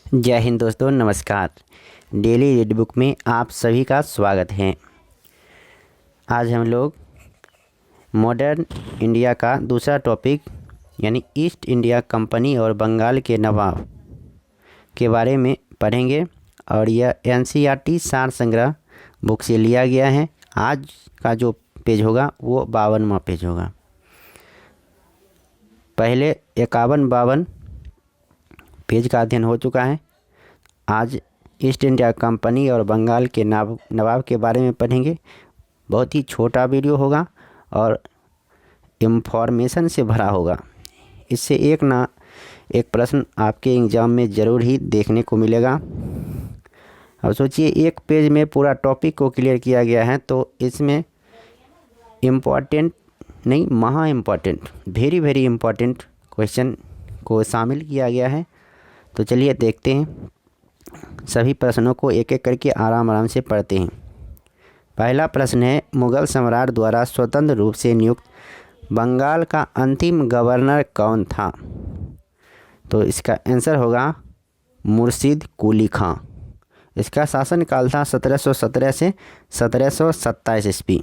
जय हिंद दोस्तों, नमस्कार। डेली रीड बुक में आप सभी का स्वागत है। आज हम लोग मॉडर्न इंडिया का दूसरा टॉपिक यानी ईस्ट इंडिया कंपनी और बंगाल के नवाब के बारे में पढ़ेंगे और यह एनसीईआरटी सार संग्रह बुक से लिया गया है। आज का जो पेज होगा वो 52वां पेज होगा। पहले 51-52 पेज का अध्ययन हो चुका है। आज ईस्ट इंडिया कंपनी और बंगाल के नवाब के बारे में पढ़ेंगे। बहुत ही छोटा वीडियो होगा और इन्फॉर्मेशन से भरा होगा। इससे एक प्रश्न आपके एग्ज़ाम में ज़रूर ही देखने को मिलेगा। अब सोचिए, एक पेज में पूरा टॉपिक को क्लियर किया गया है, तो इसमें इम्पॉर्टेंट नहीं, महा इम्पॉर्टेंट, वेरी इम्पॉर्टेंट क्वेश्चन को शामिल किया गया है। तो चलिए देखते हैं। सभी प्रश्नों को एक एक करके आराम से पढ़ते हैं। पहला प्रश्न है, मुगल सम्राट द्वारा स्वतंत्र रूप से नियुक्त बंगाल का अंतिम गवर्नर कौन था? तो इसका आंसर होगा मुर्शिद कुली खां। इसका शासनकाल था 1717 से 1727 ईस्वी।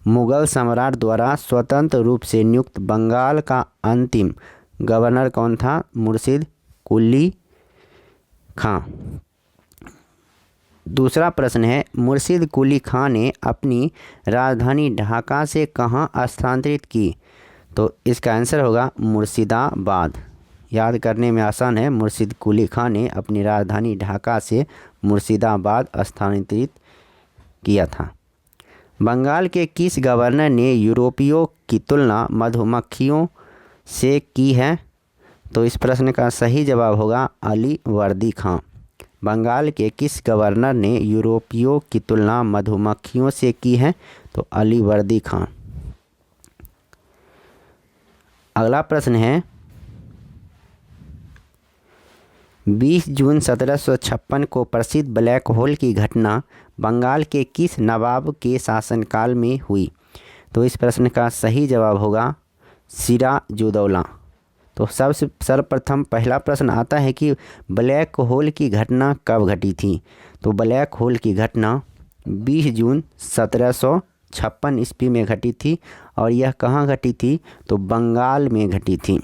मुगल सम्राट द्वारा स्वतंत्र रूप से नियुक्त बंगाल का अंतिम गवर्नर कौन था? मुर्शिद कुली खां। दूसरा प्रश्न है, मुर्शिद कुली खां ने अपनी राजधानी ढाका से कहाँ स्थानांतरित की? तो इसका आंसर होगा मुर्शिदाबाद। याद करने में आसान है। मुर्शिद कुली खां ने अपनी राजधानी ढाका से मुर्शिदाबाद स्थानांतरित किया था। बंगाल के किस गवर्नर ने यूरोपियों की तुलना मधुमक्खियों से की है? तो इस प्रश्न का सही जवाब होगा अली वर्दी खां। बंगाल के किस गवर्नर ने यूरोपियों की तुलना मधुमक्खियों से की है? तो अली वर्दी खां। अगला प्रश्न है, 20 जून 1756 को प्रसिद्ध ब्लैक होल की घटना बंगाल के किस नवाब के शासनकाल में हुई? तो इस प्रश्न का सही जवाब होगा सिराजुद्दौला। तो सबसे सर्वप्रथम पहला प्रश्न आता है कि ब्लैक होल की घटना कब घटी थी? तो ब्लैक होल की घटना 20 जून 1756 ईस्वी में घटी थी। और यह कहाँ घटी थी? तो बंगाल में घटी थी।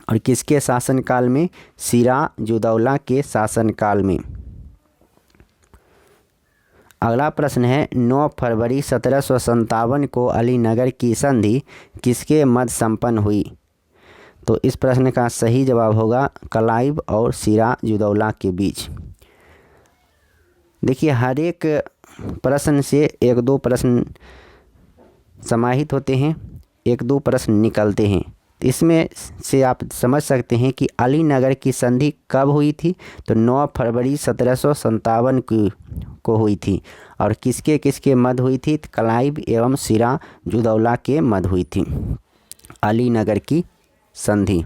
और किसके शासनकाल में? सिराजुद्दौला के शासनकाल में। अगला प्रश्न है, 9 फरवरी 1757 को अलीनगर की संधि किसके मध्य संपन्न हुई? तो इस प्रश्न का सही जवाब होगा क्लाइव और सिराजुद्दौला के बीच। देखिए, हर एक प्रश्न से 1-2 प्रश्न समाहित होते हैं, 1-2 प्रश्न निकलते हैं। इसमें से आप समझ सकते हैं कि अलीनगर की संधि कब हुई थी? तो 9 फरवरी 1757 को हुई थी। और किसके किसके मध्य हुई थी? क्लाइव एवं सिराजुद्दौला के मध्य हुई थी अलीनगर की संधि।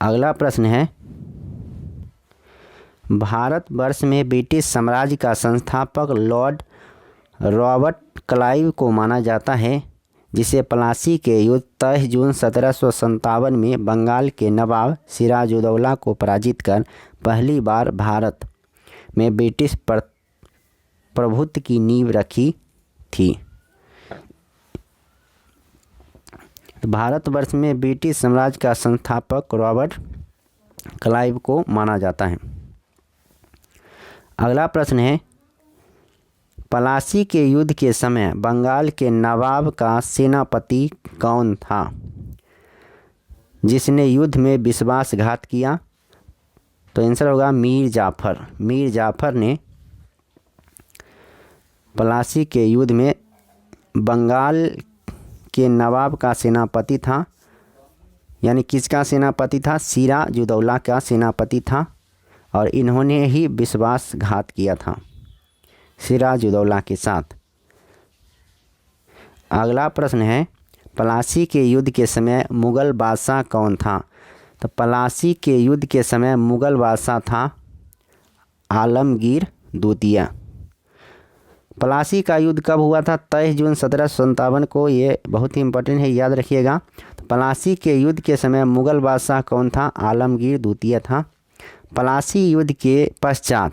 अगला प्रश्न है, भारतवर्ष में ब्रिटिश साम्राज्य का संस्थापक लॉर्ड रॉबर्ट क्लाइव को माना जाता है, जिसे प्लासी के युद्ध 23 जून 1757 में बंगाल के नवाब सिराजुद्दौला को पराजित कर पहली बार भारत में ब्रिटिश प्रभुत्व की नींव रखी थी। भारतवर्ष में ब्रिटिश साम्राज्य का संस्थापक रॉबर्ट क्लाइव को माना जाता है। अगला प्रश्न है, प्लासी के युद्ध के समय बंगाल के नवाब का सेनापति कौन था, जिसने युद्ध में विश्वासघात किया? तो आंसर होगा मीर जाफर। मीर जाफर ने प्लासी के युद्ध में बंगाल के नवाब का सेनापति था। यानी किसका सेनापति था? सिराजुद्दौला का सेनापति था। और इन्होंने ही विश्वासघात किया था सिराजुद्दौला के साथ। अगला प्रश्न है, प्लासी के युद्ध के समय मुगल बादशाह कौन था? तो प्लासी के युद्ध के समय मुगल बादशाह था आलमगीर द्वितीय। प्लासी का युद्ध कब हुआ था? 23 जून 1757 को। ये बहुत ही इम्पोर्टेंट है, याद रखिएगा। तो प्लासी के युद्ध के समय मुगल बादशाह कौन था? आलमगीर द्वितीय था। प्लासी युद्ध के पश्चात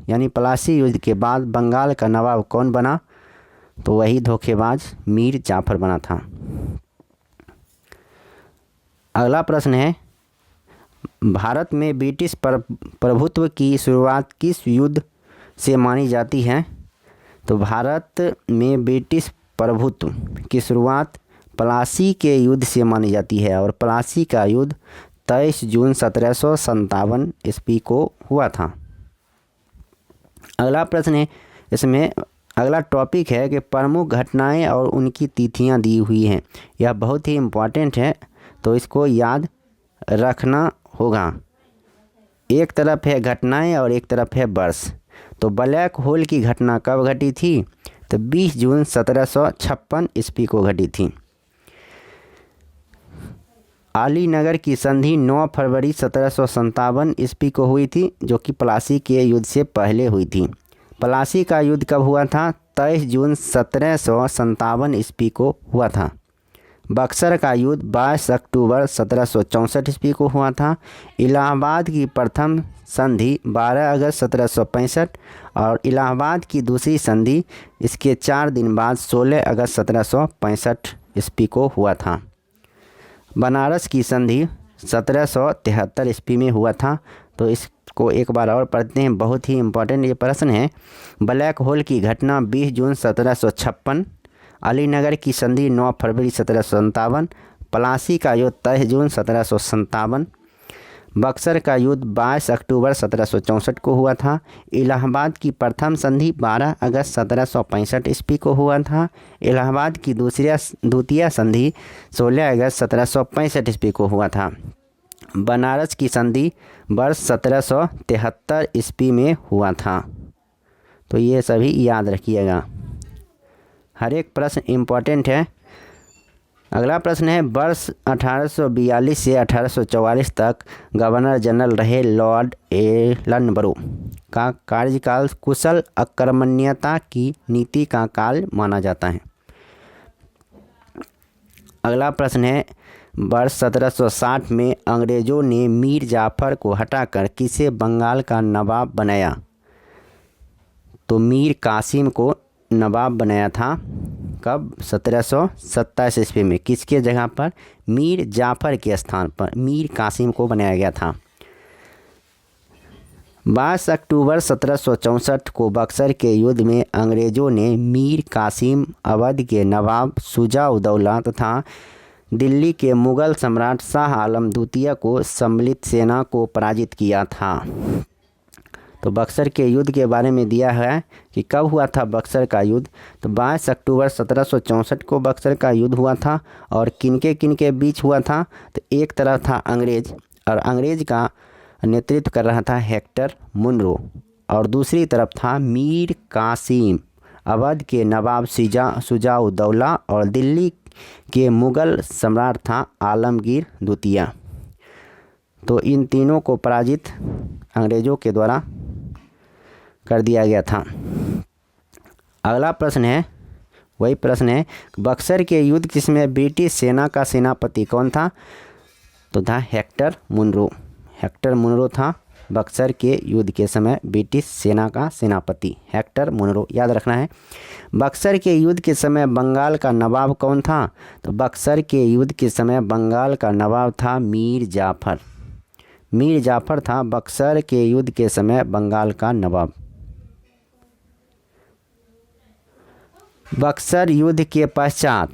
यानी प्लासी युद्ध के बाद बंगाल का नवाब कौन बना? तो वही धोखेबाज मीर जाफर बना था। अगला प्रश्न है, भारत में ब्रिटिश प्रभुत्व की शुरुआत किस युद्ध से मानी जाती है? तो भारत में ब्रिटिश प्रभुत्व की शुरुआत प्लासी के युद्ध से मानी जाती है और प्लासी का युद्ध 23 जून 1757 ईस्वी को हुआ था। अगला प्रश्न है, इसमें अगला टॉपिक है कि प्रमुख घटनाएं और उनकी तिथियां दी हुई हैं। यह बहुत ही इम्पोर्टेंट है, तो इसको याद रखना होगा। एक तरफ है घटनाएं और एक तरफ है वर्ष। तो ब्लैक होल की घटना कब घटी थी? तो 20 जून 1756 ईस्वी को घटी थी। अलीनगर की संधि 9 फरवरी 1757 ईस्वी को हुई थी, जो कि प्लासी के युद्ध से पहले हुई थी। प्लासी का युद्ध कब हुआ था? 23 जून 1757 ईस्वी को हुआ था। बक्सर का युद्ध 22 अक्टूबर 1764 ईस्वी को हुआ था। इलाहाबाद की प्रथम संधि 12 अगस्त 1765 और इलाहाबाद की दूसरी संधि इसके 4 दिन बाद 16 अगस्त 1765 ईस्वी को हुआ था। बनारस की संधि 1773 ईस्वी में हुआ था। तो इसको एक बार और पढ़ते हैं, बहुत ही इम्पोर्टेंट ये प्रश्न है। ब्लैक होल की घटना 20 जून 1756, अलीनगर की संधि 9 फरवरी 1757, प्लासी का युद्ध 23 जून 1757, बक्सर का युद्ध 22 अक्टूबर 1764 को हुआ था। इलाहाबाद की प्रथम संधि 12 अगस्त 1765 ईस्वी को हुआ था। इलाहाबाद की द्वितीय संधि 16 अगस्त 1765 ईस्वी को हुआ था। बनारस की संधि वर्ष 1773 ईस्वी में हुआ था। तो ये सभी याद रखिएगा, हर एक प्रश्न इम्पोर्टेंट है। अगला प्रश्न है, वर्ष 1842 से 1844 तक गवर्नर जनरल रहे लॉर्ड एलनबरो का कार्यकाल कुशल अकर्मण्यता की नीति का काल माना जाता है। अगला प्रश्न है, वर्ष 1760 में अंग्रेज़ों ने मीर जाफर को हटाकर किसे बंगाल का नवाब बनाया? तो मीर कासिम को नवाब बनाया था। कब? 1727 ईस्वी में। किसके जगह पर? मीर जाफर के स्थान पर मीर कासिम को बनाया गया था। 22 अक्टूबर 1764 को बक्सर के युद्ध में अंग्रेज़ों ने मीर कासिम, अवध के नवाब शुजा-उद-दौला तथा दिल्ली के मुग़ल सम्राट शाह आलम द्वितीय को सम्मिलित सेना को पराजित किया था। तो बक्सर के युद्ध के बारे में दिया है कि कब हुआ था बक्सर का युद्ध? तो 22 अक्टूबर 1764 को बक्सर का युद्ध हुआ था। और किनके बीच हुआ था? तो एक तरफ था अंग्रेज़, और अंग्रेज़ का नेतृत्व कर रहा था हेक्टर मुनरो, और दूसरी तरफ था मीर कासिम, अवध के नवाब शुजा-उद-दौला और दिल्ली के मुग़ल सम्राट था आलमगीर द्वितीय। तो इन तीनों को पराजित अंग्रेज़ों के द्वारा कर दिया गया था। अगला प्रश्न है, वही प्रश्न है, बक्सर के युद्ध किसमें ब्रिटिश सेना का सेनापति कौन था? तो था हेक्टर मुनरो। हेक्टर मुनरो था बक्सर के युद्ध के समय ब्रिटिश सेना का सेनापति, हेक्टर मुनरो, याद रखना है। बक्सर के युद्ध के समय बंगाल का नवाब कौन था? तो बक्सर के युद्ध के समय बंगाल का नवाब था मीर जाफर। मीर जाफर था बक्सर के युद्ध के समय बंगाल का नवाब। बक्सर युद्ध के पश्चात,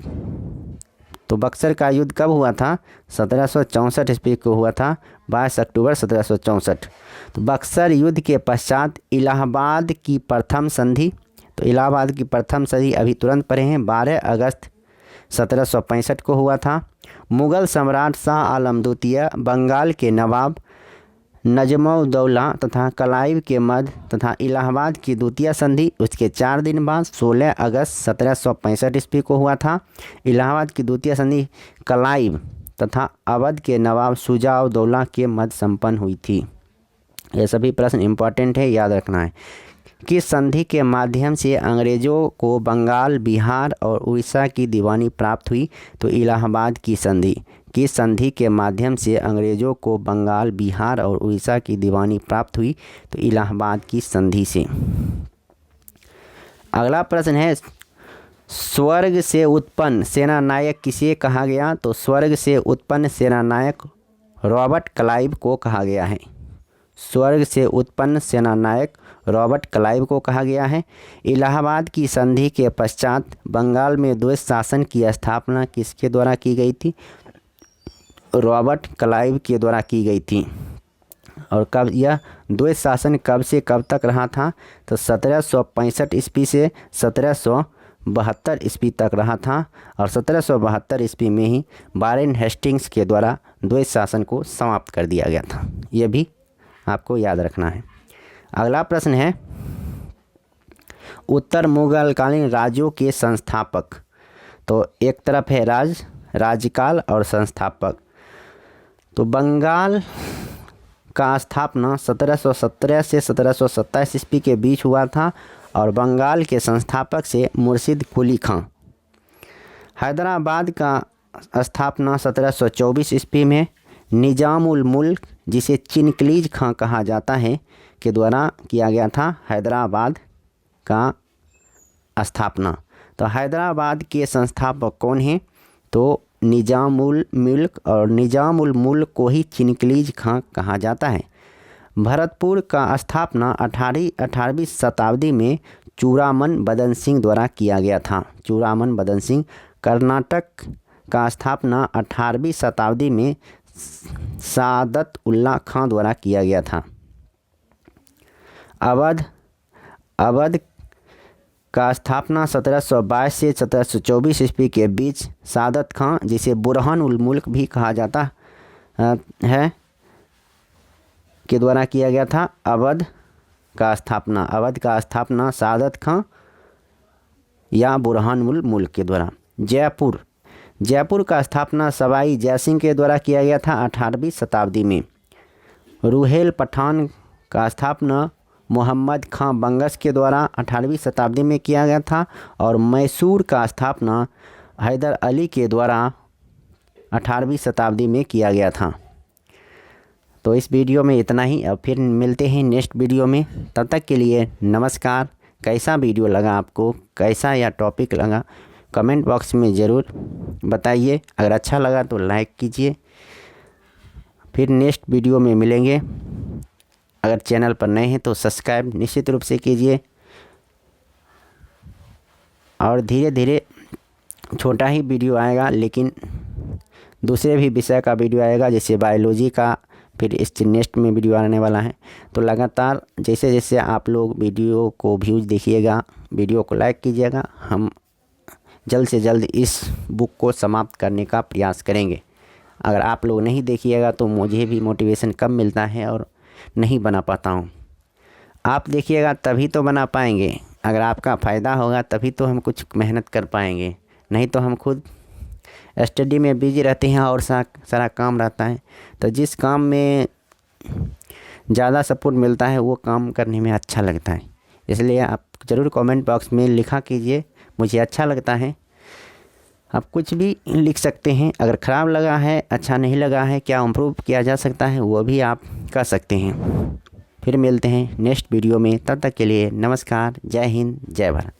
तो बक्सर का युद्ध कब हुआ था? 1764 ईस्वी को हुआ था, 22 अक्टूबर 1764। तो बक्सर युद्ध के पश्चात इलाहाबाद की प्रथम संधि, तो इलाहाबाद की प्रथम संधि अभी तुरंत पढ़े हैं, 12 अगस्त 1765 को हुआ था। मुग़ल सम्राट शाह आलम द्वितीय, बंगाल के नवाब नजमुद्दौला तथा क्लाइव के मध्य तथा इलाहाबाद की द्वितीय संधि उसके 4 दिन बाद 16 अगस्त 1765 ईस्वी को हुआ था। इलाहाबाद की द्वितीय संधि क्लाइव तथा अवध के नवाब शुजा-उद-दौला के मध्य संपन्न हुई थी। ये सभी प्रश्न इम्पोर्टेंट है, याद रखना है। किस संधि के माध्यम से अंग्रेज़ों को बंगाल, बिहार और उड़ीसा की दीवानी प्राप्त हुई? तो इलाहाबाद की संधि। की संधि के माध्यम से अंग्रेज़ों को बंगाल, बिहार और उड़ीसा की दीवानी प्राप्त हुई? तो इलाहाबाद की संधि से। अगला प्रश्न है, स्वर्ग से उत्पन्न सेनानायक किसे कहा गया? तो स्वर्ग से उत्पन्न सेनानायक रॉबर्ट क्लाइव को कहा गया है। स्वर्ग से उत्पन्न सेनानायक रॉबर्ट क्लाइव को कहा गया है। इलाहाबाद की संधि के पश्चात बंगाल में द्वैत शासन की स्थापना किसके द्वारा की गई थी? रॉबर्ट क्लाइव के द्वारा की गई थी। और कब यह द्वैत शासन कब से कब तक रहा था? तो 1765 ईस्वी से 1772 ईस्वी तक रहा था। और 1772 ईस्वी में ही वारेन हेस्टिंग्स के द्वारा द्वैत शासन को समाप्त कर दिया गया था। यह भी आपको याद रखना है। अगला प्रश्न है, उत्तर मुगलकालीन राज्यों के संस्थापक। तो एक तरफ है राज्यकाल और संस्थापक। तो बंगाल का स्थापना 1717 से 1727 ईस्वी के बीच हुआ था और बंगाल के संस्थापक से मुर्शिद कुली खां। हैदराबाद का स्थापना 1724 ईस्वी में निजाम उल मुल्क, जिसे चिनकलीज खां कहा जाता है, के द्वारा किया गया था हैदराबाद का स्थापना। तो हैदराबाद के संस्थापक कौन हैं? तो निजाम उल मुल्क, और निजाम उल मुल्क को ही चिनकलीज खां कहा जाता है। भरतपुर का स्थापना 18वीं शताब्दी में चूड़ामन बदन सिंह द्वारा किया गया था। चूड़ामन बदन सिंह। कर्नाटक का स्थापना 18वीं शताब्दी में सादत उल्ला खां द्वारा किया गया था। अवध का स्थापना 1722 से 1724 ईस्वी के बीच सादत खां, जिसे बुरहान उल मुल्क भी कहा जाता है, के द्वारा किया गया था। अवध का स्थापना सादत खां या बुरहान उल मुल्क के द्वारा। जयपुर का स्थापना सवाई जयसिंह के द्वारा किया गया था 18वीं शताब्दी में। रुहेल पठान का स्थापना मोहम्मद खां बंगश के द्वारा 18वीं शताब्दी में किया गया था। और मैसूर का स्थापना हैदर अली के द्वारा 18वीं शताब्दी में किया गया था। तो इस वीडियो में इतना ही। अब फिर मिलते हैं नेक्स्ट वीडियो में। तब तक के लिए नमस्कार। कैसा वीडियो लगा आपको, कैसा या टॉपिक लगा, कमेंट बॉक्स में ज़रूर बताइए। अगर अच्छा लगा तो लाइक कीजिए। फिर नेक्स्ट वीडियो में मिलेंगे। अगर चैनल पर नए हैं तो सब्सक्राइब निश्चित रूप से कीजिए। और धीरे धीरे छोटा ही वीडियो आएगा, लेकिन दूसरे भी विषय का वीडियो आएगा, जैसे बायोलॉजी का। फिर इस नेक्स्ट में वीडियो आने वाला है। तो लगातार जैसे जैसे आप लोग वीडियो को व्यूज़ देखिएगा, वीडियो को लाइक कीजिएगा, हम जल्द से जल्द इस बुक को समाप्त करने का प्रयास करेंगे। अगर आप लोग नहीं देखिएगा तो मुझे भी मोटिवेशन कम मिलता है और नहीं बना पाता हूँ। आप देखिएगा तभी तो बना पाएंगे। अगर आपका फ़ायदा होगा तभी तो हम कुछ मेहनत कर पाएंगे, नहीं तो हम खुद स्टडी में बिजी रहते हैं और सारा काम रहता है। तो जिस काम में ज़्यादा सपोर्ट मिलता है वो काम करने में अच्छा लगता है। इसलिए आप ज़रूर कमेंट बॉक्स में लिखा कीजिए मुझे अच्छा लगता है। आप कुछ भी लिख सकते हैं। अगर ख़राब लगा है, अच्छा नहीं लगा है, क्या इम्प्रूव किया जा सकता है, वो भी आप कर सकते हैं। फिर मिलते हैं नेक्स्ट वीडियो में। तब तक के लिए नमस्कार। जय हिंद, जय भारत।